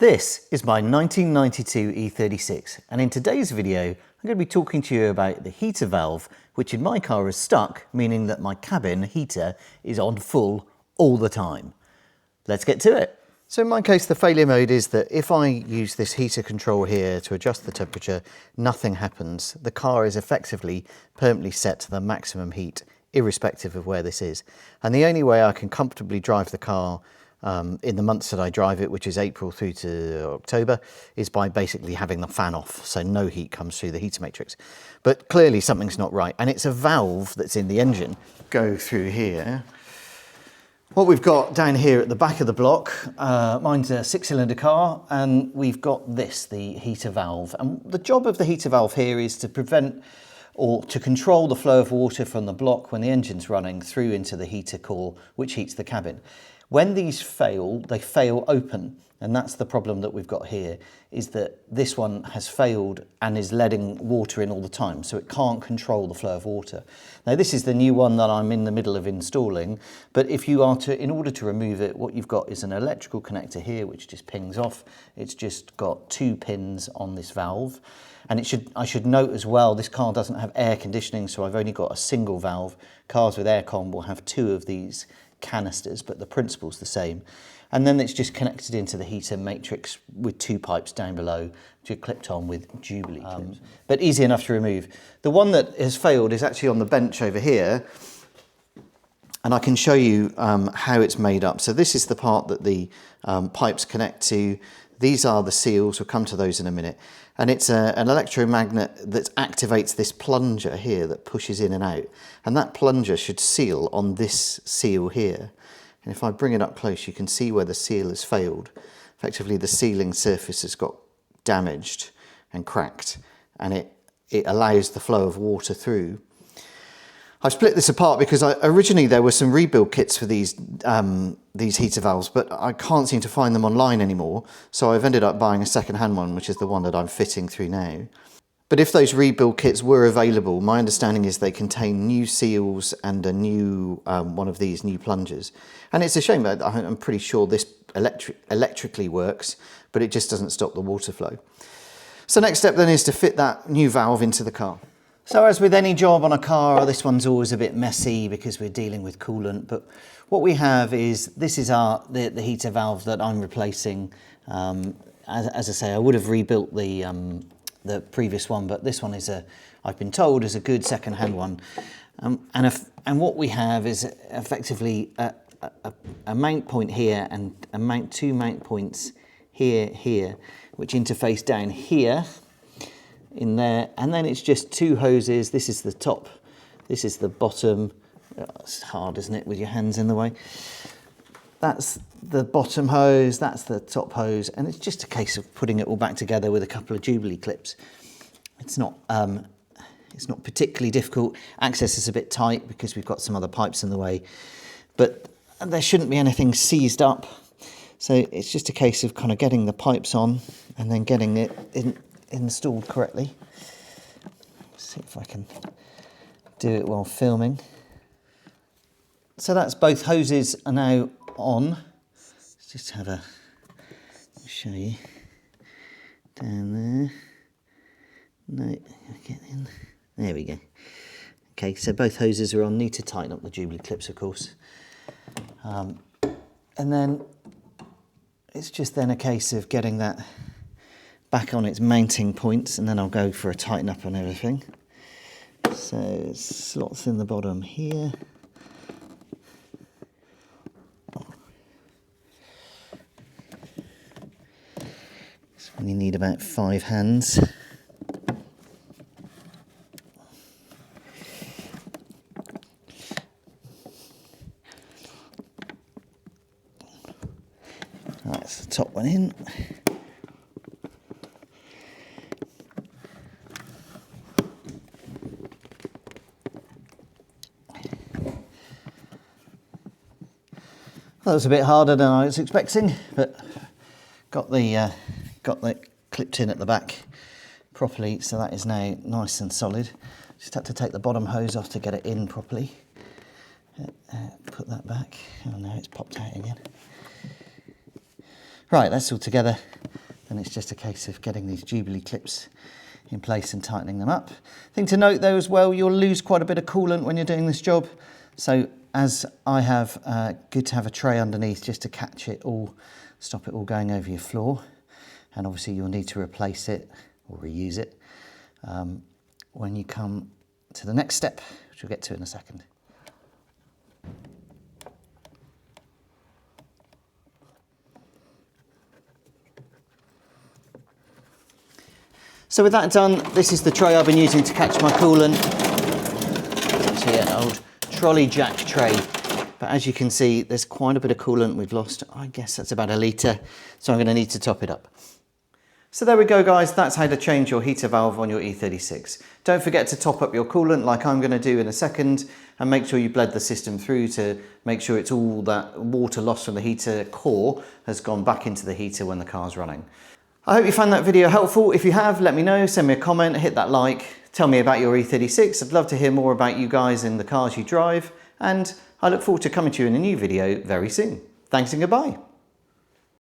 This is my 1992 E36, and in today's video I'm going to be talking to you about the heater valve, which in my car is stuck, meaning that my cabin heater is on full all the time. Let's get to it. So in my case, the failure mode is that if I use this heater control here to adjust the temperature, nothing happens. The car is effectively permanently set to the maximum heat, irrespective of where this is. And the only way I can comfortably drive the car in the months that I drive it, which is April through to October, is by basically having the fan off, so no heat comes through the heater matrix. But clearly something's not right, and it's a valve that's in the engine. Go through here. What we've got down here at the back of the block, mine's a 6-cylinder car, and we've got this, the heater valve. And the job of the heater valve here is to prevent or to control the flow of water from the block when the engine's running through into the heater core, which heats the cabin. When these fail, they fail open, and that's the problem that we've got here, is that this one has failed and is letting water in all the time, so it can't control the flow of water. Now this is the new one that I'm in the middle of installing, but if you are to, in order to remove it, what you've got is an electrical connector here which just pings off. It's just got 2 pins on this valve, and I should note as well, this car doesn't have air conditioning, so I've only got a single valve. Cars with aircon will have 2 of these canisters, but the principle's the same. And then it's just connected into the heater matrix with 2 pipes down below, which are clipped on with Jubilee clips. But easy enough to remove. The one that has failed is actually on the bench over here, and I can show you how it's made up. So this is the part that the pipes connect to. These are the seals, we'll come to those in a minute. And it's an electromagnet that activates this plunger here that pushes in and out. And that plunger should seal on this seal here. And if I bring it up close, you can see where the seal has failed. Effectively, the sealing surface has got damaged and cracked, and it allows the flow of water through. I've split this apart because originally there were some rebuild kits for these heater valves, but I can't seem to find them online anymore. So I've ended up buying a second-hand one, which is the one that I'm fitting through now. But if those rebuild kits were available, my understanding is they contain new seals and a new one of these new plungers. And it's a shame, that I'm pretty sure this electrically works, but it just doesn't stop the water flow. So next step then is to fit that new valve into the car. So as with any job on a car, this one's always a bit messy because we're dealing with coolant, but what we have is, this is the heater valve that I'm replacing. As I say, I would have rebuilt the previous one, but this one is I've been told is a good second-hand one. And what we have is effectively a mount point here and 2 mount points here, which interface down here, in there, and then it's just 2 hoses. This is the top, this is the bottom. Oh, it's hard, isn't it, with your hands in the way? That's the bottom hose, that's the top hose, and it's just a case of putting it all back together with a couple of Jubilee clips. It's not particularly difficult. Access is a bit tight because we've got some other pipes in the way, but there shouldn't be anything seized up. So it's just a case of kind of getting the pipes on and then getting it installed correctly. Let's see if I can do it while filming. So that's, both hoses are now on. Let's just have show you down there. No, get in. There we go. Okay, so both hoses are on. Need to tighten up the Jubilee clips, of course. And then it's just then a case of getting that back on its mounting points, and then I'll go for a tighten up on everything. So slots in the bottom here. So we need about 5 hands. That's the top one in. That was a bit harder than I was expecting, but got the clipped in at the back properly, so that is now nice and solid. Just had to take the bottom hose off to get it in properly. Put that back. Oh no, it's popped out again. Right, that's all together. Then it's just a case of getting these Jubilee clips in place and tightening them up. Thing to note though as well, you'll lose quite a bit of coolant when you're doing this job. So as I have, good to have a tray underneath just to catch it all, stop it all going over your floor. And obviously you'll need to replace it or reuse it when you come to the next step, which we'll get to in a second. So with that done, this is the tray I've been using to catch my coolant. It's here, an old trolley jack tray. But as you can see, there's quite a bit of coolant we've lost. I guess that's about a litre. So I'm going to need to top it up. So there we go guys, that's how to change your heater valve on your E36. Don't forget to top up your coolant like I'm going to do in a second, and make sure you bled the system through to make sure it's all that water loss from the heater core has gone back into the heater when the car's running. I hope you found that video helpful. If you have, let me know, send me a comment, hit that like, tell me about your E36. I'd love to hear more about you guys in the cars you drive, and I look forward to coming to you in a new video very soon. Thanks and goodbye.